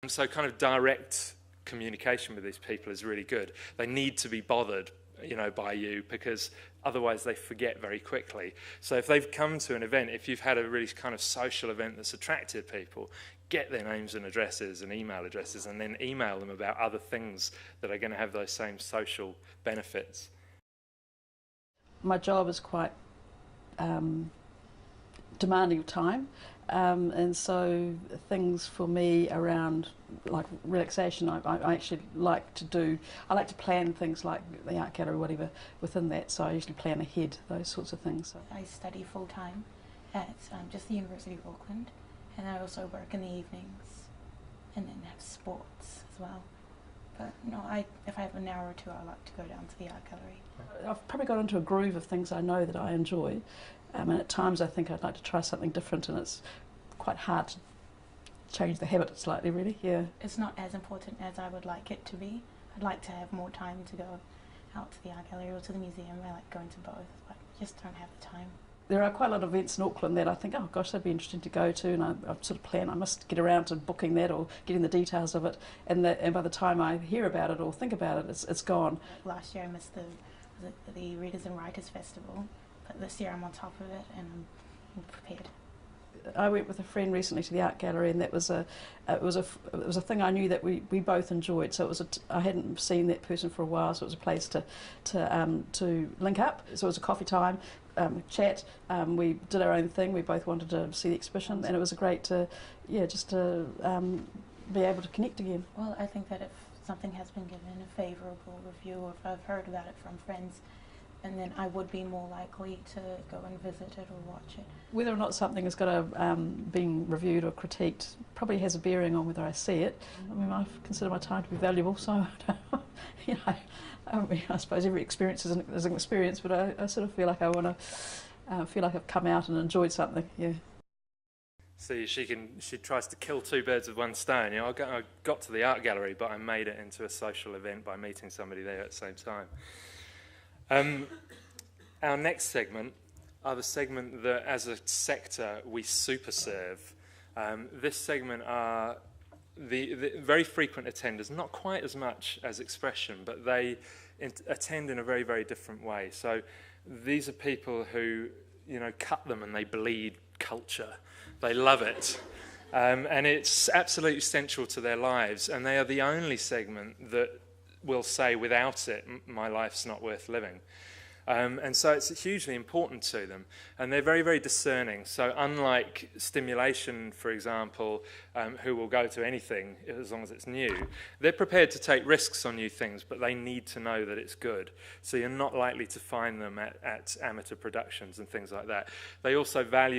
So kind of direct communication with these people is really good. They need to be bothered, by you, because otherwise they forget very quickly. So if they've come to an event, if you've had a really kind of social event that's attracted people, get their names and addresses and email addresses, and then email them about other things that are going to have those same social benefits. My job is quite demanding of time, and so things for me around like relaxation, I actually like to plan things like the art gallery or whatever within that, so I usually plan ahead, those sorts of things. So. I study full-time at just the University of Auckland, and I also work in the evenings and then have sports as well. But no, if I have an hour or two, I like to go down to the art gallery. I've probably got into a groove of things I know that I enjoy, and at times I think I'd like to try something different, and it's quite hard to change the habit slightly, really. Yeah. It's not as important as I would like it to be. I'd like to have more time to go out to the art gallery or to the museum. I like going to both, but I just don't have the time. There are quite a lot of events in Auckland that I think, oh gosh, that'd be interesting to go to, and I sort of plan, I must get around to booking that or getting the details of it, and by the time I hear about it or think about it, it's gone. Last year I missed the Readers and Writers Festival, but this year I'm on top of it and I'm prepared. I went with a friend recently to the art gallery, and that was it was a thing I knew that we both enjoyed. So I hadn't seen that person for a while, so it was a place to link up. So it was a coffee time, chat. We did our own thing. We both wanted to see the exhibition, and it was great to be able to connect again. Well, I think that if something has been given a favourable review, or if I've heard about it from friends, and then I would be more likely to go and visit it or watch it. Whether or not something has got been reviewed or critiqued probably has a bearing on whether I see it. I mean, I consider my time to be valuable, so I suppose every experience is an experience, but I sort of feel like I want to feel like I've come out and enjoyed something. Yeah. See, she tries to kill two birds with one stone. I got to the art gallery, but I made it into a social event by meeting somebody there at the same time. Our next segment are the segment that, as a sector, we super serve. This segment are the very frequent attenders, not quite as much as Expression, but they attend in a very, very different way. So these are people who, cut them and they bleed culture. They love it. And it's absolutely essential to their lives, and they are the only segment that will say, without it, my life's not worth living. And so it's hugely important to them. And they're very, very discerning. So unlike stimulation, for example, who will go to anything as long as it's new, they're prepared to take risks on new things, but they need to know that it's good. So you're not likely to find them at amateur productions and things like that. They also value